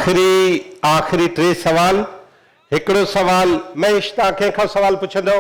आखिरी टे सवाल। हिकिड़ो सवाल महेश, तव्हां कंहिंखां सवाल पुछंदो?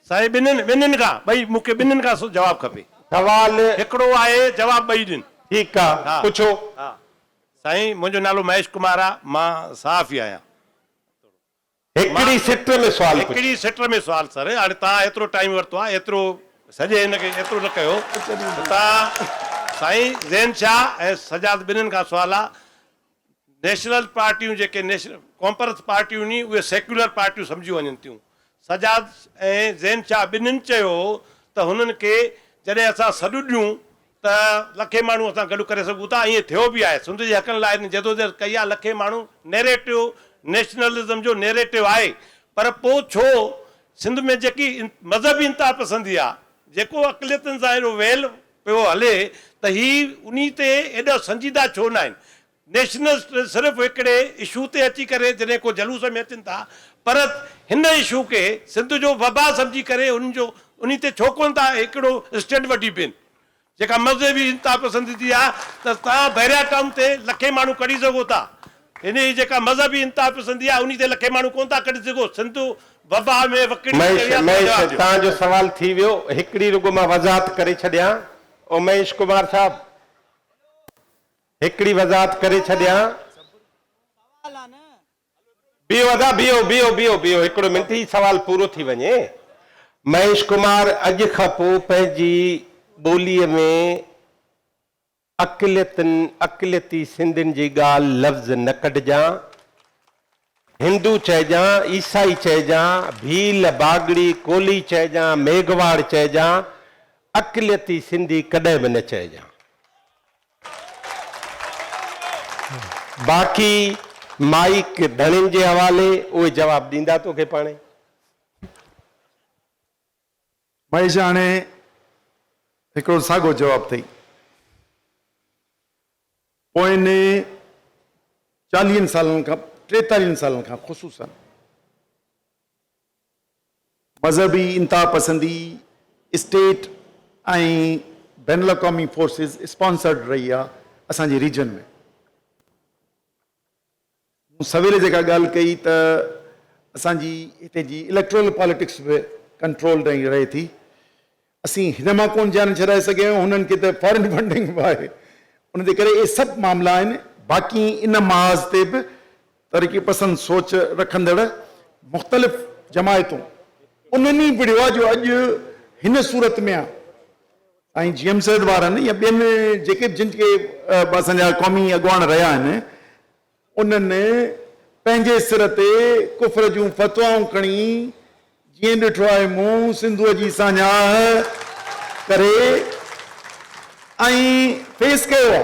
साईं ॿिन्हिनि खां ॿई, मूंखे ॿिन्हिनि खां जवाब खपे। सवाल हिकिड़ो आहे, जवाब ॿई ॾिन। ठीकु आहे, पुछो। साईं मुंहिंजो नालो महेश कुमार आहे, मां सहाफ़ी आहियां। हिकिड़ी सिट में सवाल पुछो। हिकिड़ी सिट में सवाल सर, हाणे तव्हां एतिरो टाइम वरितो आहे, एतिरो सॼे हिनखे एतिरो न कयो। तव्हां साईं ज़ैन शाह ऐं सजाद ॿिन्हिनि खां सवाल आहे। नेशनल पार्टियूं जेके नेशनल कॉन्फ्रेंस पार्टियूं नी, उहे सेक्युलर पार्टियूं सम्झी वञनि थियूं। सजाद ऐं ज़ैन शाह ॿिन्हिनि चयो त हुननि खे जॾहिं असां सॾु ॾियूं त लखे माण्हू असां गॾु करे सघूं था। ईअं थियो बि आहे, सिंध जे हक़नि लाइ जदोजहद कई आहे, लखे माण्हू। नैरेटिव नेशनलिज़म जो नैरेटिव आहे, पर पोइ छो सिंध में जेकी मज़हबी इंतिहा पसंदी आहे, जेको अक़लियतुनि सां एॾो वेल पियो हले, त ही उन ते एॾा संजीदा छो न आहिनि? नेशनल सिर्फ़ु हिकिड़े इशू ते अची करे जॾहिं को जलूस में अचनि था, पर हिन इशू खे सिंध जो वबा सम्झी करे उन ते छो कोन था हिकिड़ो स्टैंड वठी पिन? जेका मज़हबी इंतिहा पसंदी आहे, त तव्हां बहिरिया टाउन ते लखे माण्हू कढी सघो था। हिन जी जेका मज़हबी इंतिहा पसंदी आहे, उन ते लखे माण्हू कोन था कढी सघो। सिंध वबा में तव्हांजो सवाल थी वियो। हिकिड़ी रुगो मां वज़ाहत करे छॾियां। ओ महेश कुमार साहब, हिकिड़ी वज़ाहत करे छॾियां। बीहो अदा, बीहो हिकिड़ो मिंट, ही सवाल पूरो थी वञे। महेश कुमार, अॼु खां पोइ पंहिंजी ॿोलीअ में अक़लियती सिंधियुनि जी ॻाल्हि लफ़्ज़ न कढजां। हिंदू चइजां, ईसाई चइजां, भील, बागड़ी, कोली चइजां, मेघवाड़ चइजां, अक़लियती सिंधी कॾहिं बि न चइजां। बाक़ी माइक धणियुनि जे हवाले, उहे जवाब ॾींदा तोखे पाणे। महेश, हाणे हिकिड़ो साॻियो जवाब अथई। पोइनि 40 सालनि खां 43 सालनि खां ख़ुशूसन मज़हबी इंतिहा पसंदी स्टेट ऐं बैन अल-अक़वामी फोर्सिस स्पॉन्सर्ड रही आहे असांजे रीजन में। मूं सवेरे जेका ॻाल्हि कई त असांजी हिते जी इलेक्ट्रल पॉलिटिक्स बि कंट्रोल रहे थी। असीं हिन मां कोन जान छॾाए सघिया आहियूं, हुननि खे त फॉरेन फंडिंग बि आहे। उन जे करे इहे सभु मामला आहिनि। बाक़ी इन महाज़ ते बि तरक़ी पसंद सोच रखंदड़ मुख़्तलिफ़ जमायतूं उन्हनि ई विढ़ियो आहे जो अॼु हिन सूरत में आहे। ऐं GM सैद वारनि या ॿियनि जेके जिन खे असांजा क़ौमी अॻुवान रहिया आहिनि, उन्हनि पंहिंजे सिर ते कुफ्र जूं फ़तवाऊं खणी, जीअं ॾिठो आहे मूं सिंधूअ जी साञाह करे ऐं फेस कयो आहे।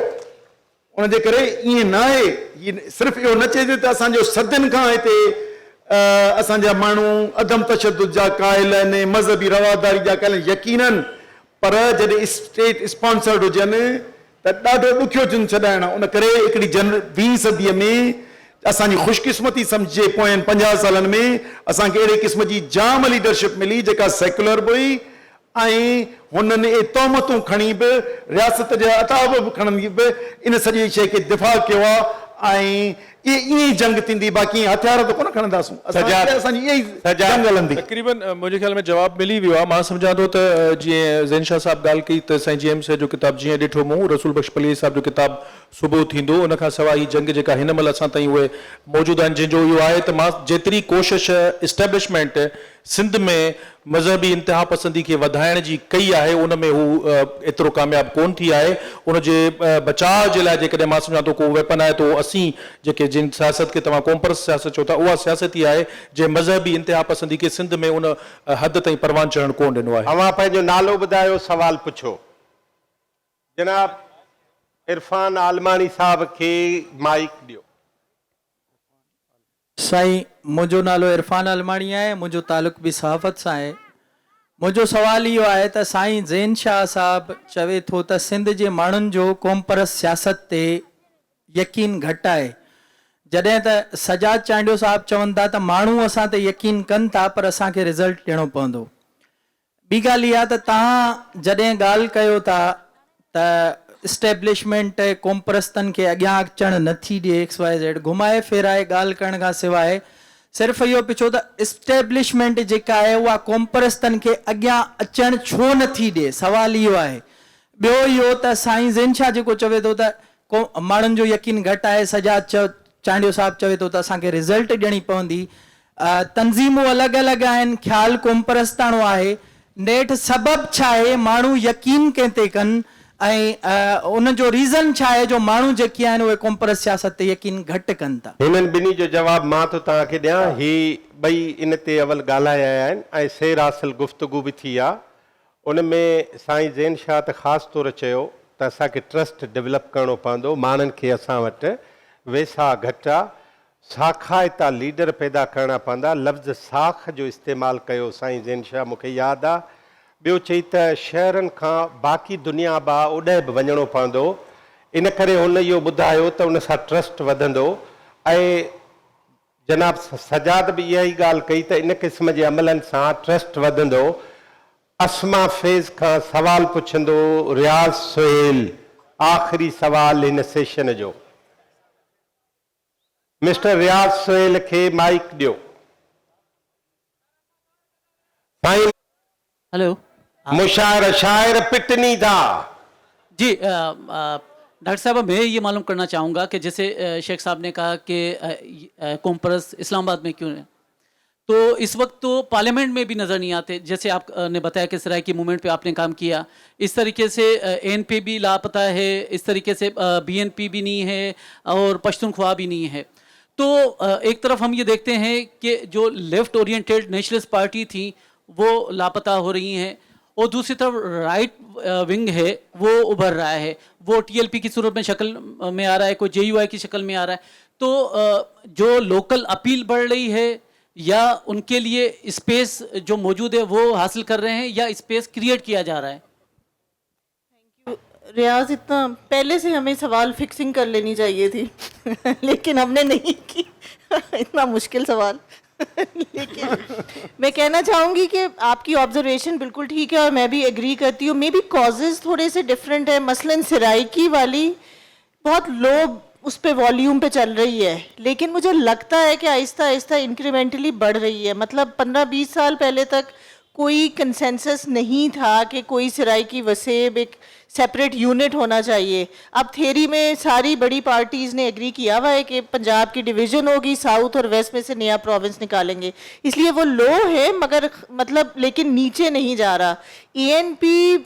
उनजे करे ईअं न आहे, सिर्फ़ु इहो न चइजे त असांजो सदियुनि खां हिते असांजा माण्हू अदम तशद्दुद जा क़ाइल आहिनि, मज़हबी रवादारी जा क़ाइल आहिनि, यकीनन। पर जॾहिं स्टेट स्पॉन्सर्ड हुजनि त ॾाढो ॾुखियो जिन छॾाइण। उन करे हिकिड़ी 20 सदीअ में असांजी ख़ुशकिस्मती सम्झे, पोयनि 50 सालनि में असांखे अहिड़े क़िस्म जी जाम लीडरशिप मिली जेका सेक्युलर बि हुई ऐं हुननि इहे तहमतूं खणी बि रियासत जा अताब बि खणंदी बि इन सॼी शइ खे दिफ़ा कयो आहे। ऐं ईअं ई जंग थींदी, बाक़ी हथियार त कोन खणंदासीं। असांजी इहा ई जंग हलंदी। तक़रीबन मुंहिंजे ख़्याल में जवाब मिली वियो आहे। मां सम्झां थो त जीअं ज़ैन शाह साहब ॻाल्हि कई त साईं GM सैद जो किताब जीअं ॾिठो मूं, रसूल बख्श पली साहब जो किताब सुबुह थींदो, उन खां सवाइ हीअ जंग जेका हिन महिल असां ताईं उहे मौजूदु आहिनि, जंहिंजो इहो आहे त मां जेतिरी कोशिश इस्टेब्लिशमेंट सिंध में मज़हबी इंतिहा पसंदी खे वधाइण जी कई आहे, उन में हू एतिरो कामयाबु कोन थी आहे। उनजे बचाव जे लाइ जेकॾहिं मां सम्झां थो को वेपन आहे, तो असीं जेके जिन सियासत खे तव्हां कॉम्प्रेस सियासत चओ था, उहा सियासत ई आहे जंहिं मज़हबी इंतिहा पसंदी खे सिंध में उन हद ताईं परवान चढ़णु कोन ॾिनो आहे। अवां पंहिंजो नालो ॿुधायो, सवाल पुछो। जनाब इरफान आलमानी साहब खे माइक ॾियो। साईं, मुंहिंजो नालो इरफान आलमानी आहे, मुंहिंजो तालुक़ बि सहाफ़त सां आहे। मुंहिंजो सवाल इहो आहे त साईं ज़ैन शाह साहब चवे थो त सिंध जे माण्हुनि जो कॉम्प्रेस सियासत ते यकीन घटि आहे, जॾहिं त सजाद चांडियो साहब चवनि था त माण्हू असां ते यकीन कनि था, पर असांखे रिज़ल्ट ॾियणो पवंदो। ॿी ॻाल्हि इहा त तव्हां जॾहिं ॻाल्हि कयो था त इस्टेब्लिशमेंट कोमपरस्तनि खे अॻियां अचणु नथी ॾिए XYZ घुमाए फिराए ॻाल्हि करण खां सवाइ सिर्फ़ु इहो पियो छो त इस्टेब्लिशमेंट जेका आहे उहा कोमपरस्तनि खे अॻियां अचणु छो नथी ॾिए, सवाल इहो आहे। ॿियो इहो त साईं ज़ैन शाह जेको चवे थो त को माण्हुनि जो यकीन घटि आहे, सजाद चांडियो साहिबु चवे थो त असांखे रिज़ल्ट ॾियणी पवंदी, तंज़ीमूं अलॻि अलॻि आहिनि, ख़्यालु कोमपरस्ताणो आहे, नेठि सबबु छा आहे माण्हू यकीन कंहिं ते कनि ऐं उन जो रीज़न छा आहे जो माण्हू जेके आहिनि उहे कोमपरस्त सियासत ते यकीन घटि कनि था। हिननि ॿिन्ही जो जवाबु मां थो तव्हांखे ॾियां। ही ॿई इन ते अवल ॻाल्हाया आहिनि ऐं सेर हासिल गुफ़्तगू बि थी आहे। उन में साईं ज़ैन शाह त ख़ासि तौरु चयो त असांखे ट्रस्ट डेवलप करिणो पवंदो, माण्हुनि खे असां वटि वेसा घटि आहे, साखायता लीडर पैदा करणा पवंदा। लफ़्ज़ साख जो इस्तेमालु कयो साईं ज़ैन शाह, मूंखे यादि आहे। ॿियो चई त शहरनि खां बाक़ी दुनिया बि ओॾे बि वञिणो पवंदो, इन करे हुन इहो ॿुधायो त उन सां ट्रस्ट वधंदो। ऐं जनाब सजाद बि इहा ई ॻाल्हि कई त इन क़िस्म जे अमलनि सां ट्रस्ट वधंदो। असमा फैज़ खां सवाल पुछंदो रियाज़ सुहेल, आख़िरी सवाल हिन सेशन जो। मिस्टर रियाज़ सुहेल खे माइक ॾियो। साईं हेलो मुशायर शायर पिटनी था जी। डॉक्टर साहब, मैं ये मालूम करना चाहूँगा कि जैसे शेख साहब ने कहा कि कोमपरस इस्लामाबाद में क्यों है, तो इस वक्त तो पार्लियामेंट में भी नज़र नहीं आते। जैसे आपने बताया कि सराइकी मूवमेंट पे आपने काम किया, इस तरीके से ANP भी लापता है, इस तरीके से BNP भी नहीं है और पश्तूनख्वा भी नहीं है। तो एक तरफ हम ये देखते हैं कि जो लेफ्ट ओरिएंटेड नेशनलिस्ट पार्टी थी वो लापता हो रही हैं और दूसरी तरफ राइट विंग है वो उभर रहा है, वो TLP की सूरत में शक्ल में आ रहा है, कोई JUI की शक्ल में आ रहा है। तो जो लोकल अपील बढ़ रही है या उनके लिए स्पेस जो मौजूद है वो हासिल कर रहे हैं या स्पेस क्रिएट किया जा रहा है? रियाज, इतना पहले से हमें सवाल फिक्सिंग कर लेनी चाहिए थी लेकिन हमने नहीं की इतना मुश्किल सवाल लेकिन मैं कहना चाहूँगी कि आपकी ऑब्जर्वेशन बिल्कुल ठीक है और मैं भी एग्री करती हूँ। मे बी कॉजेज़ थोड़े से डिफरेंट है। मसलन सराइकी वाली बहुत लो उस पे वॉल्यूम पे चल रही है, लेकिन मुझे लगता है कि आहिस्ता आहिस्ता इंक्रीमेंटली बढ़ रही है। मतलब 15-20 साल पहले तक कोई कंसेंसस नहीं था कि कोई सराइकी वसेब एक सेपरेट यूनिट होना चाहिए। अब थेरी में सारी बड़ी पार्टीज़ ने एग्री किया हुआ है कि पंजाब की डिवीज़न होगी, साउथ और वेस्ट में से नया प्रोविंस निकालेंगे, इसलिए वो लो है मगर मतलब लेकिन नीचे नहीं जा रहा। ANP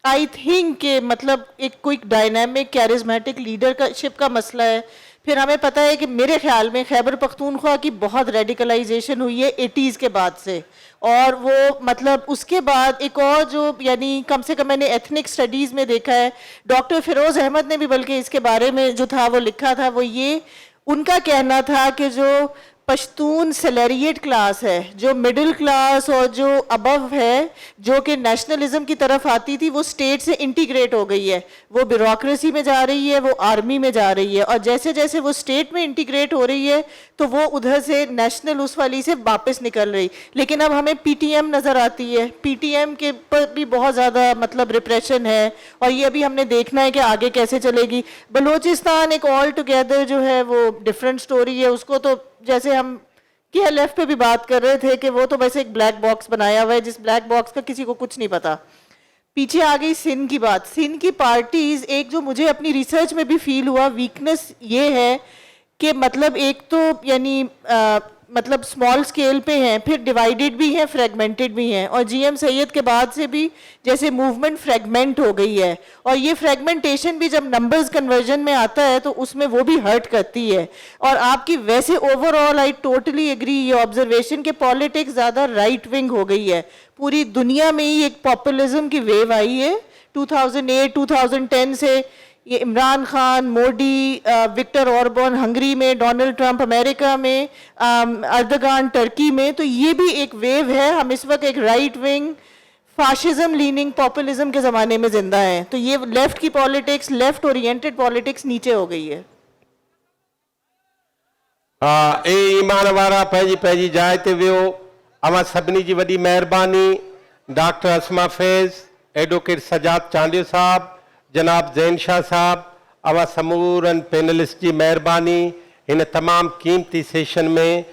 आई थिंक के मतलब एक कोई डायनामिक कैरिज्मेटिक लीडरशिप का मसला है। फिर हमें पता है कि मेरे ख्याल में खैबर पख्तूनख्वा की बहुत रेडिकलाइजेशन हुई है 80s के बाद से, और वो मतलब उसके बाद एक और जो यानी कम से कम मैंने एथनिक स्टडीज़ में देखा है, डॉक्टर फिरोज़ अहमद ने भी बल्कि इसके बारे में जो था वो लिखा था, वो ये उनका कहना था कि जो पश्तून सैलरिएट क्लास है, जो मिडिल क्लास और जो अबव है, जो कि नेशनलिज्म की तरफ आती थी, वो स्टेट से इंटीग्रेट हो गई है, वो ब्यूरोक्रेसी में जा रही है, वो आर्मी में जा रही है, और जैसे जैसे वो स्टेट में इंटीग्रेट हो रही है तो वो उधर से नेशनल उस वाली से वापस निकल रही। लेकिन अब हमें PTM नज़र आती है, PTM के पर भी बहुत ज़्यादा मतलब रिप्रेशन है, और ये अभी हमने देखना है कि आगे कैसे चलेगी। बलूचिस्तान एक ऑल टुगेदर जो है वो डिफरेंट स्टोरी है। उसको तो जैसे हम KLF पे भी बात कर रहे थे कि वो तो वैसे एक ब्लैक बॉक्स बनाया हुआ है जिस ब्लैक बॉक्स का किसी को कुछ नहीं पता। पीछे आ गई सिंध की बात। सिंध की पार्टीज, एक जो मुझे अपनी रिसर्च में भी फील हुआ वीकनेस ये है कि मतलब एक तो यानी मतलब स्मॉल स्केल पे हैं, फिर डिवाइडेड भी हैं, फ्रेगमेंटेड भी हैं, और GM सैयद के बाद से भी जैसे मूवमेंट फ्रेगमेंट हो गई है, और ये फ्रेगमेंटेशन भी जब नंबर्स कन्वर्जन में आता है तो उसमें वो भी हर्ट करती है। और आपकी वैसे ओवरऑल आई टोटली एग्री ये ऑब्जर्वेशन कि पॉलिटिक्स ज़्यादा राइट विंग हो गई है। पूरी दुनिया में ही एक पॉपुलिज्म की वेव आई है 2008-2010 से। ये Imran Khan, Modi, Viktor Orban Hungary में, डोनाल्ड ट्रंप अमेरिका में, अर्दगान टर्की में, तो ये भी एक वेव है। हम इस वक्त एक right wing fascism leaning populism के ज़माने में जिंदा हैं। तो ये लेफ्ट की पॉलिटिक्स, लेफ्ट ओरिएंटेड पॉलिटिक्स नीचे हो गई है। हाँ, ए ईमान वारा पंहिंजी जाइ ते वियो। अवां सभिनी जी वॾी महिरबानी। डॉक्टर असमा फैज़, एडवोकेट सजाद चांडियो साहब, जनाब ज़ैन शाह साहब, अवा समूरन पैनलिस्ट जी महिरबानी, इन तमाम कीमती सेशन में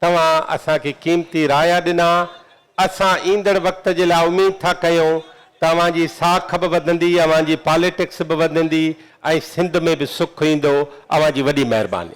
तव्हां असांखे कीमती राया ॾिना। असां ईंदड़ वक़्त जे लाइ उमेद था कयूं तव्हांजी साख बि वधंदी, अव्हांजी पॉलिटिक्स बि वधंदी ऐं सिंध में बि सुख ईंदो। अव्हांजी वॾी महिरबानी।